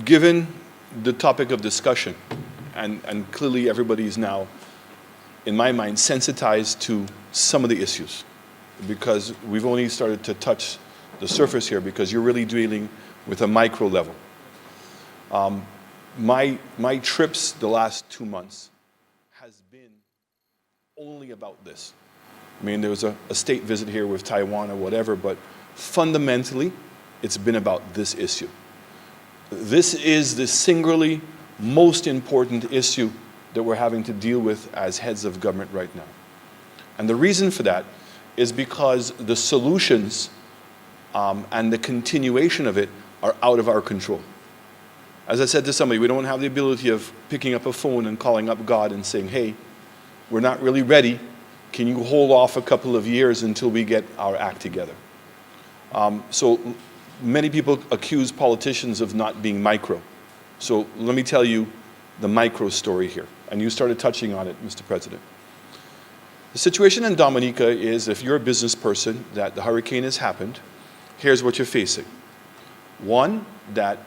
Given the topic of discussion, and clearly everybody is now, in my mind, sensitized to some of the issues, because we've only started to touch the surface here, because you're really dealing with a micro level. My trips the last 2 months has been only about this. I mean, there was a state visit here with Taiwan or whatever, but fundamentally, it's been about this issue. This is the singularly most important issue that we're having to deal with as heads of government right now. And the reason for that is because the solutions and the continuation of it are out of our control. As I said to somebody, we don't have the ability of picking up a phone and calling up God and saying, hey, we're not really ready. Can you hold off a couple of years until we get our act together? So many people accuse politicians of not being micro. So let me tell you the micro story here. And you started touching on it, Mr. President. The situation in Dominica is, if you're a business person, that the hurricane has happened, here's what you're facing. One, that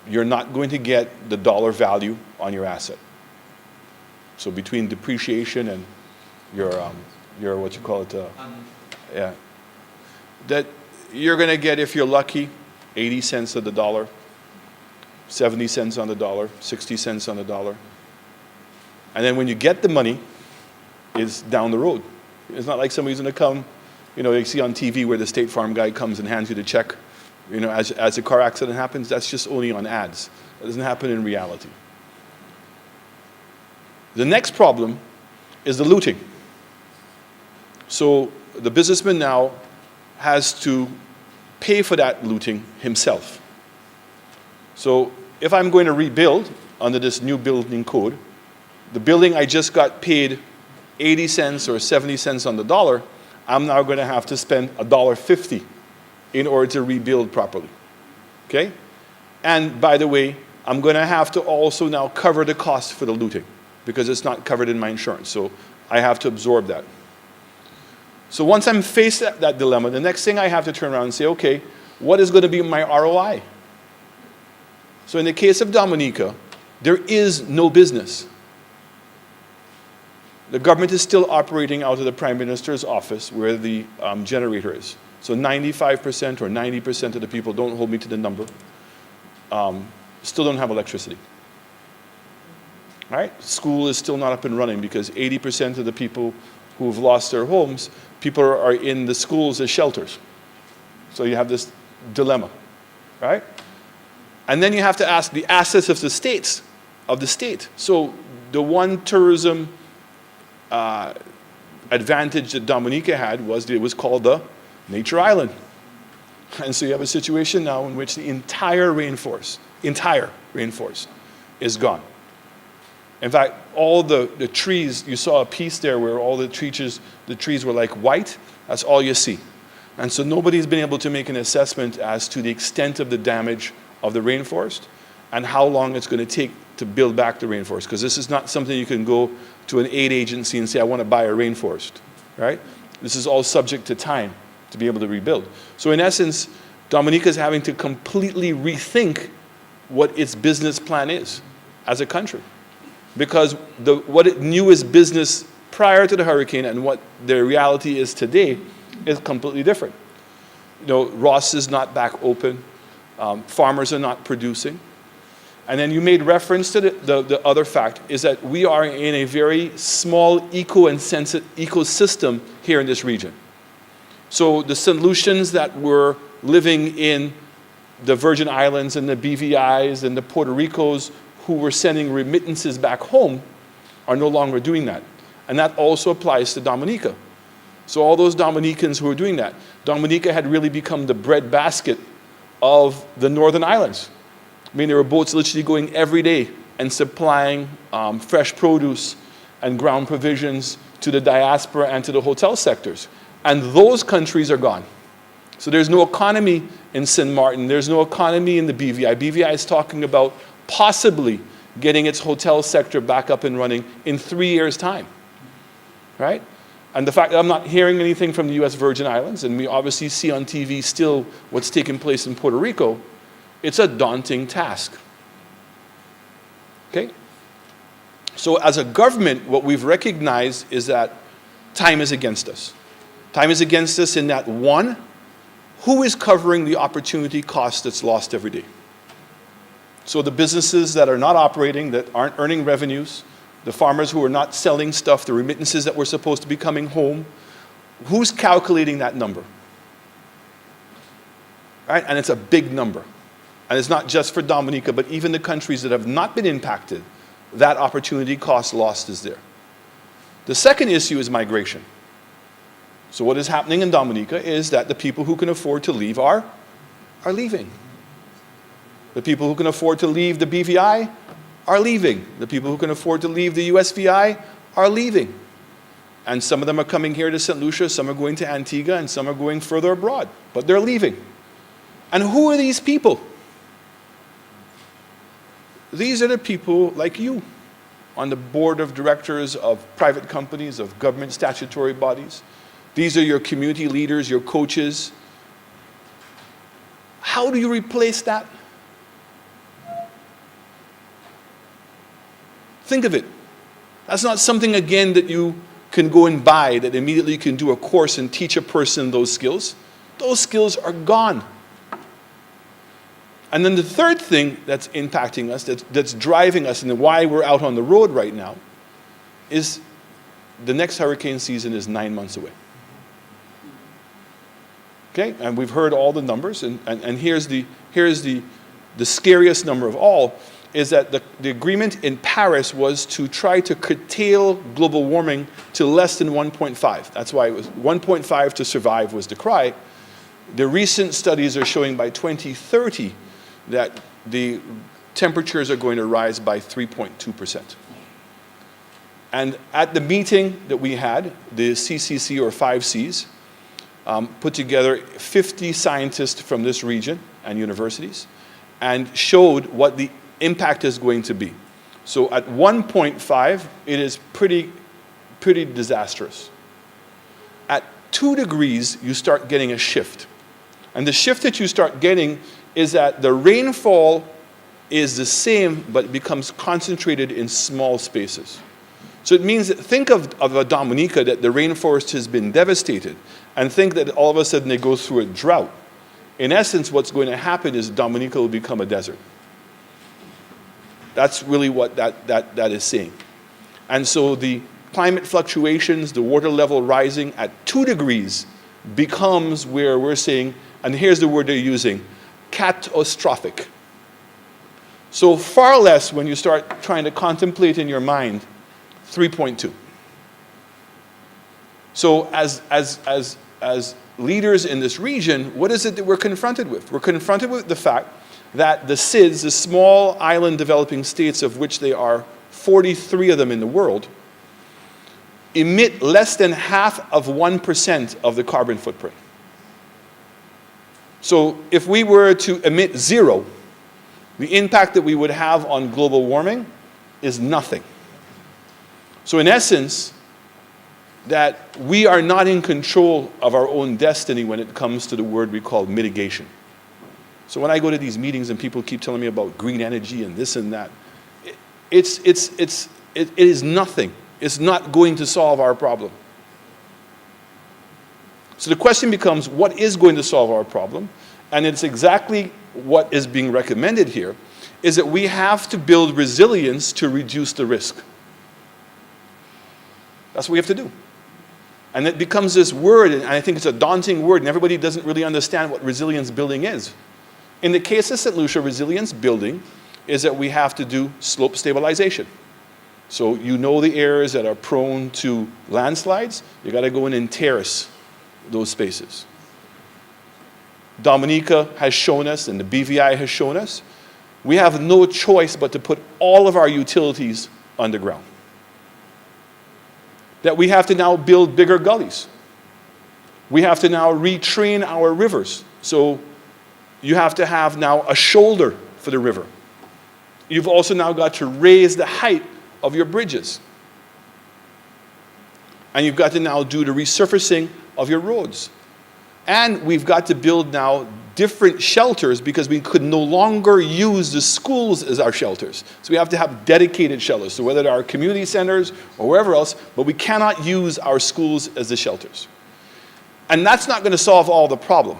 you're not going to get the dollar value on your asset. So between depreciation and your what you call it, yeah, that you're going to get, if you're lucky, 80 cents on the dollar, 70 cents on the dollar, 60 cents on the dollar. And then when you get the money, it's down the road. It's not like somebody's going to come, you know, you see on TV where the State Farm guy comes and hands you the check, you know, as a car accident happens. That's just only on ads. That doesn't happen in reality. The next problem is the looting. So the businessman now has to pay for that looting himself. So if I'm going to rebuild under this new building code, the building I just got paid 80 cents or 70 cents on the dollar, I'm now going to have to spend $1.50 in order to rebuild properly. Okay? And by the way, I'm going to have to also now cover the cost for the looting, because it's not covered in my insurance. So I have to absorb that. So once I'm faced with that dilemma, the next thing I have to turn around and say, okay, what is going to be my ROI? So in the case of Dominica, there is no business. The government is still operating out of the Prime Minister's office where the generator is. So 95% or 90% of the people, don't hold me to the number, still don't have electricity. All right? School is still not up and running because 80% of the people who have lost their homes, people are in the schools as shelters. So you have this dilemma, right? And then you have to ask the assets of the state. So the one tourism advantage that Dominica had was that it was called the Nature Island. And so you have a situation now in which the entire rainforest is gone. In fact, all the trees, you saw a piece there where all the trees were like white. That's all you see. And so nobody's been able to make an assessment as to the extent of the damage of the rainforest and how long it's going to take to build back the rainforest. Because this is not something you can go to an aid agency and say, I want to buy a rainforest, right? This is all subject to time to be able to rebuild. So in essence, Dominica is having to completely rethink what its business plan is as a country. Because what it knew as business prior to the hurricane and what the reality is today is completely different. You know, Ross is not back open. Farmers are not producing. And then you made reference to the other fact is that we are in a very small ecosystem here in this region. So the solutions that were living in the Virgin Islands and the BVIs and the Puerto Ricos who were sending remittances back home are no longer doing that. And that also applies to Dominica. So all those Dominicans who are doing that, Dominica had really become the breadbasket of the Northern Islands. I mean, there were boats literally going every day and supplying fresh produce and ground provisions to the diaspora and to the hotel sectors. And those countries are gone. So there's no economy in St. Martin. There's no economy in the BVI. BVI is talking about possibly getting its hotel sector back up and running in 3 years' time, right? And the fact that I'm not hearing anything from the U.S. Virgin Islands, and we obviously see on TV still what's taking place in Puerto Rico, It's a daunting task. Okay? So as a government, what we've recognized is that time is against us. Time is against us in that, one, who is covering the opportunity cost that's lost every day? So the businesses that are not operating, that aren't earning revenues, the farmers who are not selling stuff, the remittances that were supposed to be coming home, who's calculating that number? Right? And it's a big number. And it's not just for Dominica, but even the countries that have not been impacted, that opportunity cost lost is there. The second issue is migration. So what is happening in Dominica is that the people who can afford to leave are leaving. The people who can afford to leave the BVI are leaving. The people who can afford to leave the USVI are leaving. And some of them are coming here to St. Lucia, some are going to Antigua, and some are going further abroad. But they're leaving. And who are these people? These are the people like you on the board of directors of private companies, of government statutory bodies. These are your community leaders, your coaches. How do you replace that? Think of it. That's not something, again, that you can go and buy, that immediately you can do a course and teach a person those skills. Those skills are gone. And then the third thing that's impacting us, that's driving us, and why we're out on the road right now, is the next hurricane season is 9 months away. Okay? And we've heard all the numbers, and here's the scariest number of all, is that the agreement in Paris was to try to curtail global warming to less than 1.5. That's why it was 1.5 to survive was the cry. The recent studies are showing by 2030 that the temperatures are going to rise by 3.2%. And at the meeting that we had, the CCC or 5Cs, put together 50 scientists from this region and universities and showed what the impact is going to be. So at 1.5, it is pretty disastrous. At 2 degrees, you start getting a shift. And the shift that you start getting is that the rainfall is the same, but it becomes concentrated in small spaces. So it means that think of a Dominica that the rainforest has been devastated, and think that all of a sudden it goes through a drought. In essence, what's going to happen is Dominica will become a desert. That's really what that is saying. And so the climate fluctuations, the water level rising at 2 degrees becomes where we're saying, and here's the word they're using, catastrophic. So far less when you start trying to contemplate in your mind 3.2. So as leaders in this region, what is it that we're confronted with? We're confronted with the fact that the SIDS, the small island developing states, of which there are 43 of them in the world, emit less than 0.5% of the carbon footprint. So if we were to emit 0, the impact that we would have on global warming is nothing. So in essence, that we are not in control of our own destiny when it comes to the word we call mitigation. So when I go to these meetings and people keep telling me about green energy and this and that, it is nothing. It's not going to solve our problem. So the question becomes, what is going to solve our problem? And it's exactly what is being recommended here, is that we have to build resilience to reduce the risk. That's what we have to do. And it becomes this word, and I think it's a daunting word, and everybody doesn't really understand what resilience building is. In the case of St. Lucia, resilience building is that we have to do slope stabilization. So you know the areas that are prone to landslides, you got to go in and terrace those spaces. Dominica has shown us, and the BVI has shown us, we have no choice but to put all of our utilities underground. That we have to now build bigger gullies. We have to now retrain our rivers. So you have to have now a shoulder for the river. You've also now got to raise the height of your bridges. And you've got to now do the resurfacing of your roads. And we've got to build now different shelters because we could no longer use the schools as our shelters. So we have to have dedicated shelters. So whether they are community centers or wherever else, but we cannot use our schools as the shelters. And that's not going to solve all the problem.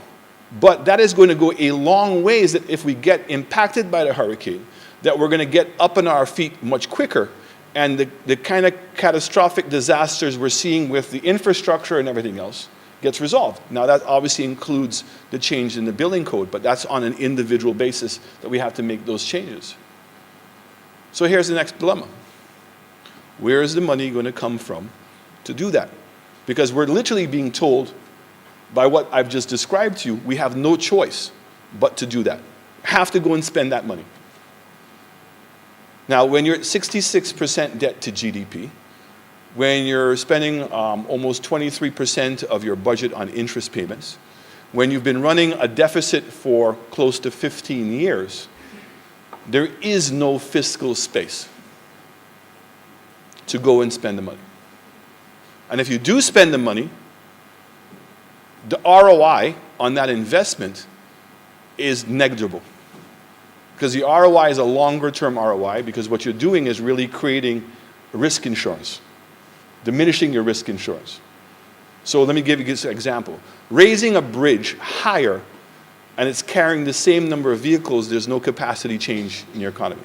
But that is going to go a long ways that if we get impacted by the hurricane, that we're going to get up on our feet much quicker. And the kind of catastrophic disasters we're seeing with the infrastructure and everything else gets resolved. Now that obviously includes the change in the building code, but that's on an individual basis that we have to make those changes. So here's the next dilemma. Where is the money going to come from to do that? Because we're literally being told by what I've just described to you, we have no choice but to do that. Have to go and spend that money. Now, when you're at 66% debt to GDP, when you're spending almost 23% of your budget on interest payments, when you've been running a deficit for close to 15 years, there is no fiscal space to go and spend the money. And if you do spend the money, the ROI on that investment is negligible. Because the ROI is a longer-term ROI, because what you're doing is really creating risk insurance, diminishing your risk insurance. So let me give you this example. Raising a bridge higher, and it's carrying the same number of vehicles, there's no capacity change in your economy.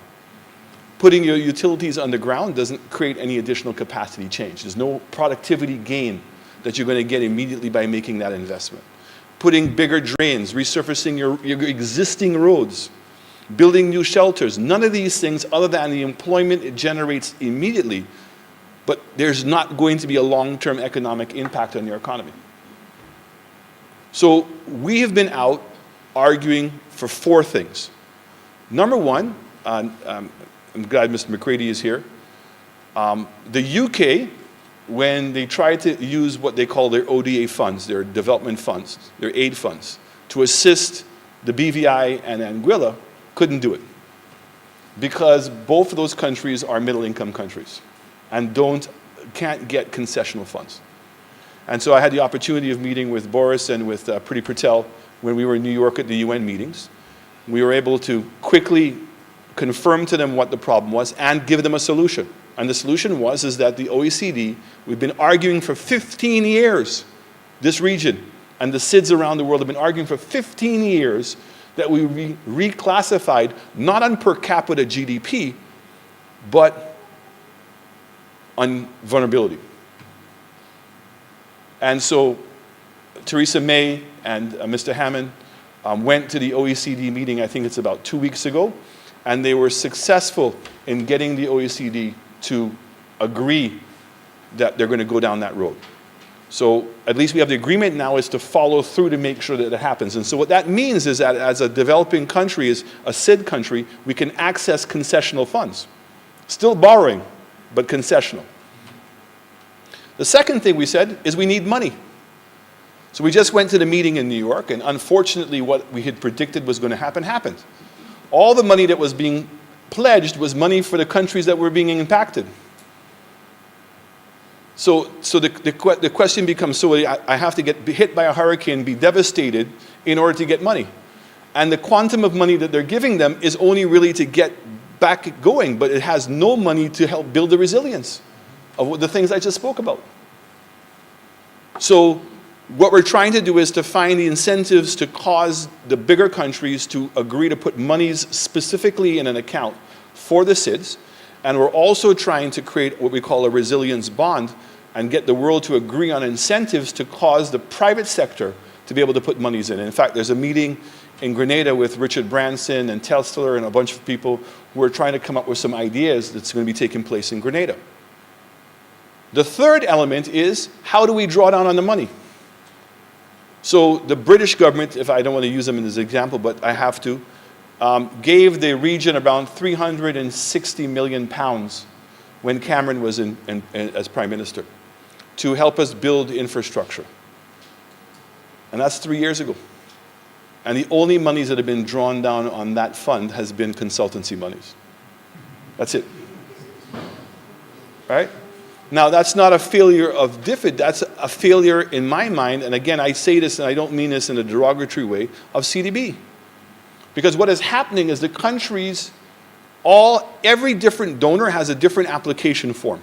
Putting your utilities underground doesn't create any additional capacity change. There's no productivity gain that you're going to get immediately by making that investment. Putting bigger drains, resurfacing your existing roads, building new shelters, none of these things other than the employment it generates immediately, but there's not going to be a long-term economic impact on your economy. So we have been out arguing for four things. Number one, I'm glad Mr. McCready is here. The UK, when they tried to use what they call their ODA funds, their development funds, their aid funds, to assist the BVI and Anguilla, couldn't do it. Because both of those countries are middle-income countries and can't get concessional funds. And so I had the opportunity of meeting with Boris and with Priti Patel when we were in New York at the UN meetings. We were able to quickly confirm to them what the problem was and give them a solution. And the solution is that the OECD, we've been arguing for 15 years, this region, and the SIDS around the world have been arguing for 15 years that we be reclassified not on per capita GDP, but on vulnerability. And so Theresa May and Mr. Hammond went to the OECD meeting, I think it's about 2 weeks ago, and they were successful in getting the OECD to agree that they're going to go down that road. So at least we have the agreement now is to follow through to make sure that it happens. And so what that means is that as a developing country, as a SID country, we can access concessional funds. Still borrowing, but concessional. The second thing we said is we need money. So we just went to the meeting in New York, and unfortunately what we had predicted was going to happen happened. All the money that was being pledged was money for the countries that were being impacted. So the question becomes, so I have to get hit by a hurricane, be devastated in order to get money. And the quantum of money that they're giving them is only really to get back going, but it has no money to help build the resilience of the things I just spoke about. So what we're trying to do is to find the incentives to cause the bigger countries to agree to put monies specifically in an account for the SIDS. And we're also trying to create what we call a resilience bond and get the world to agree on incentives to cause the private sector to be able to put monies in. And in fact, there's a meeting in Grenada with Richard Branson and Telsler and a bunch of people who are trying to come up with some ideas that's going to be taking place in Grenada. The third element is, how do we draw down on the money? So the British government, if I don't want to use them as an example, but I have to, gave the region around £360 million when Cameron was as Prime Minister to help us build infrastructure. And that's 3 years ago. And the only monies that have been drawn down on that fund has been consultancy monies. That's it. Right? Now, that's not a failure of DFID, that's a failure in my mind, and again, I say this and I don't mean this in a derogatory way, of CDB. Because what is happening is the countries, every different donor has a different application form.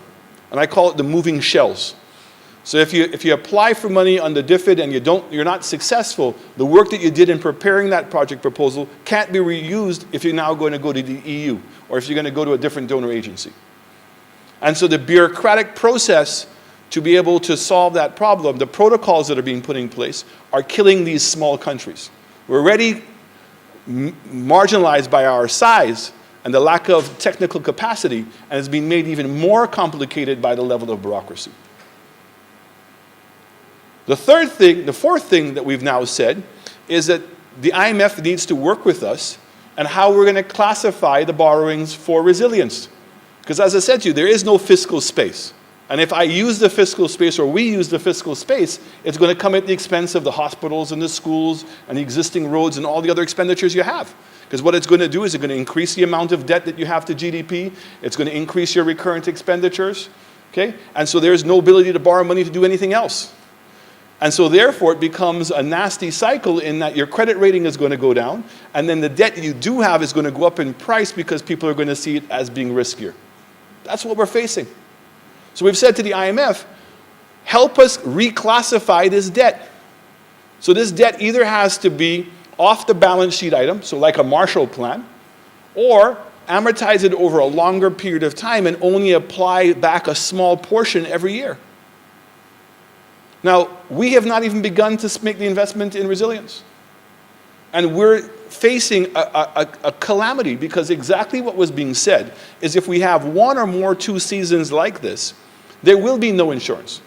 And I call it the moving shells. So if you apply for money under DFID and you're not successful, the work that you did in preparing that project proposal can't be reused if you're now going to go to the EU or if you're going to go to a different donor agency. And so the bureaucratic process to be able to solve that problem, the protocols that are being put in place, are killing these small countries. We're already marginalized by our size and the lack of technical capacity, and it's being made even more complicated by the level of bureaucracy. The fourth thing that we've now said is that the IMF needs to work with us on how we're going to classify the borrowings for resilience. Because as I said to you, there is no fiscal space. And if I use the fiscal space or we use the fiscal space, it's going to come at the expense of the hospitals and the schools and the existing roads and all the other expenditures you have. Because what it's going to do is it's going to increase the amount of debt that you have to GDP. It's going to increase your recurrent expenditures. Okay? And so there's no ability to borrow money to do anything else. And so therefore it becomes a nasty cycle in that your credit rating is going to go down, and then the debt you do have is going to go up in price because people are going to see it as being riskier. That's what we're facing. So we've said to the IMF, help us reclassify this debt. So this debt either has to be off the balance sheet item, so like a Marshall Plan, or amortize it over a longer period of time and only apply back a small portion every year. Now, we have not even begun to make the investment in resilience. And we're facing a calamity because exactly what was being said is if we have one or more 2 seasons like this, there will be no insurance.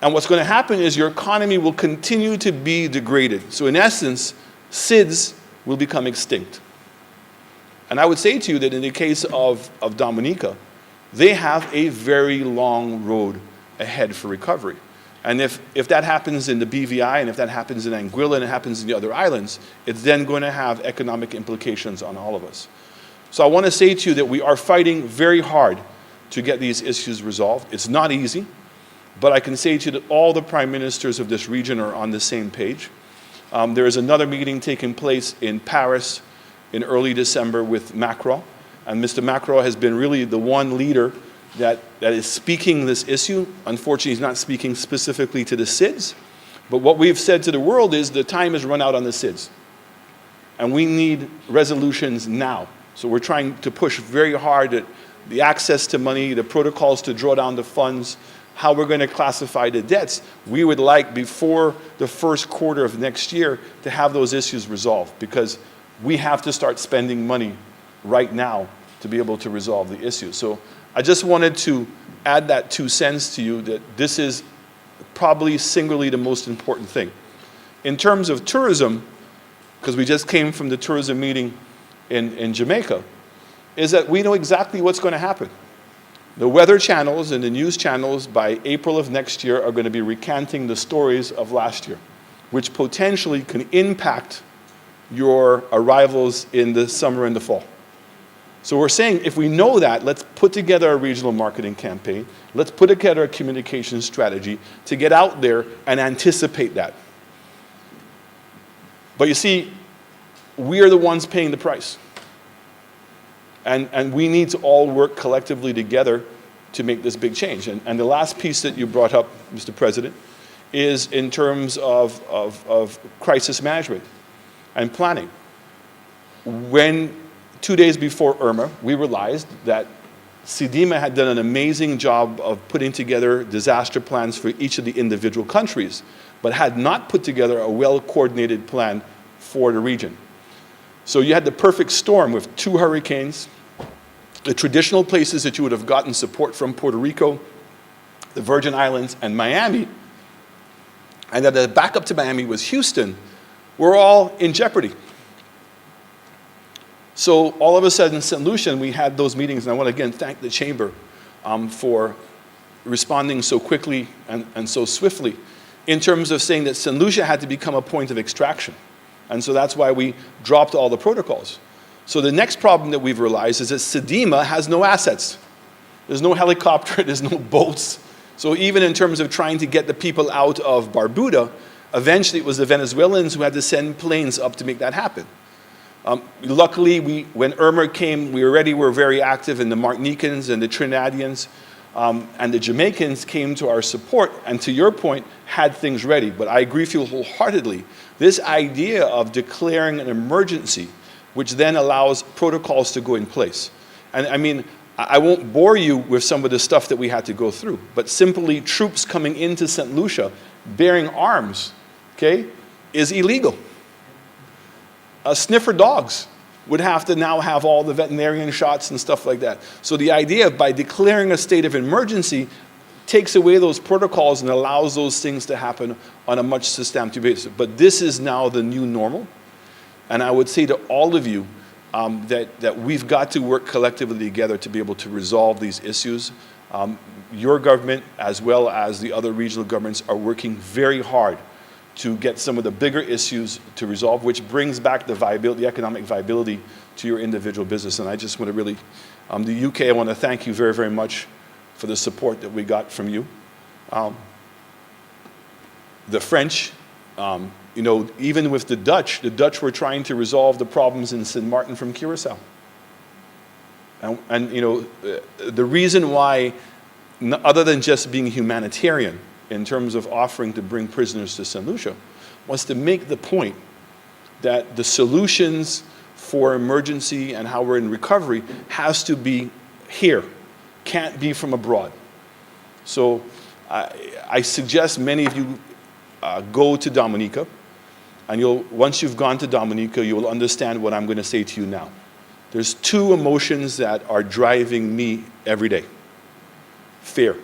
And what's going to happen is your economy will continue to be degraded. So in essence, SIDS will become extinct. And I would say to you that in the case of Dominica, they have a very long road ahead for recovery. And if that happens in the BVI, and if that happens in Anguilla, and it happens in the other islands, it's then going to have economic implications on all of us. So I want to say to you that we are fighting very hard to get these issues resolved. It's not easy, but I can say to you that all the prime ministers of this region are on the same page. There is another meeting taking place in Paris in early December with Macron. And Mr. Macron has been really the one leader that is speaking this issue. Unfortunately, he's not speaking specifically to the SIDS. But what we've said to the world is the time has run out on the SIDS. And we need resolutions now. So we're trying to push very hard at the access to money, the protocols to draw down the funds, how we're going to classify the debts. We would like, before the first quarter of next year, to have those issues resolved, because we have to start spending money right now to be able to resolve the issue. So I just wanted to add that 2 cents to you, that this is probably singularly the most important thing. In terms of tourism, because we just came from the tourism meeting in Jamaica, is that we know exactly what's going to happen. The weather channels and the news channels by April of next year are going to be recanting the stories of last year, which potentially can impact your arrivals in the summer and the fall. So we're saying, if we know that, let's put together a regional marketing campaign. Let's put together a communication strategy to get out there and anticipate that. But you see, we are the ones paying the price. And we need to all work collectively together to make this big change. And the last piece that you brought up, Mr. President, is in terms of crisis management and planning. When 2 days before Irma, we realized that CDMA had done an amazing job of putting together disaster plans for each of the individual countries, but had not put together a well-coordinated plan for the region. So you had the perfect storm with 2 hurricanes, the traditional places that you would have gotten support from: Puerto Rico, the Virgin Islands, and Miami. And then the backup to Miami was Houston. We're all in jeopardy. So all of a sudden, St. Lucia, we had those meetings, and I want to again thank the Chamber for responding so quickly and so swiftly in terms of saying that St. Lucia had to become a point of extraction. And so that's why we dropped all the protocols. So the next problem that we've realized is that CDMA has no assets. There's no helicopter, there's no boats. So even in terms of trying to get the people out of Barbuda, eventually it was the Venezuelans who had to send planes up to make that happen. Luckily, when Irma came, we already were very active, and the Martinicans and the Trinidadians and the Jamaicans came to our support, and to your point, had things ready. But I agree with you wholeheartedly. This idea of declaring an emergency, which then allows protocols to go in place. And I mean, I won't bore you with some of the stuff that we had to go through, but simply troops coming into St. Lucia bearing arms, okay, is illegal. Sniffer dogs would have to now have all the veterinarian shots and stuff like that. So the idea of by declaring a state of emergency takes away those protocols and allows those things to happen on a much substantive basis. But this is now the new normal. And I would say to all of you that we've got to work collectively together to be able to resolve these issues. Your government, as well as the other regional governments, are working very hard to get some of the bigger issues to resolve, which brings back the viability, the economic viability to your individual business. And I just want to really, the UK, I want to thank you very, very much for the support that we got from you. The French, you know, even with the Dutch were trying to resolve the problems in St. Martin from Curacao. And you know, the reason why, other than just being humanitarian, in terms of offering to bring prisoners to St. Lucia, was to make the point that the solutions for emergency and how we're in recovery has to be here, can't be from abroad. So I suggest many of you go to Dominica, and once you've gone to Dominica, you will understand what I'm going to say to you now. There's two emotions that are driving me every day. Fear.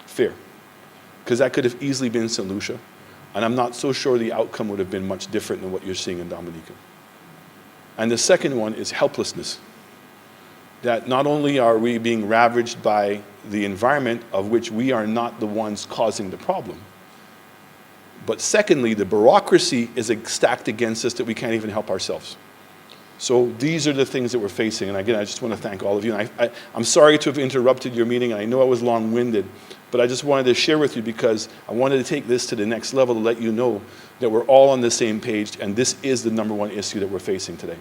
Fear. Because that could have easily been St. Lucia, and I'm not so sure the outcome would have been much different than what you're seeing in Dominica. And the second one is helplessness. That not only are we being ravaged by the environment, of which we are not the ones causing the problem, but secondly, the bureaucracy is stacked against us that we can't even help ourselves. So these are the things that we're facing. And again, I just want to thank all of you. And I'm sorry to have interrupted your meeting. I know I was long-winded, but I just wanted to share with you because I wanted to take this to the next level to let you know that we're all on the same page, and this is the #1 issue that we're facing today.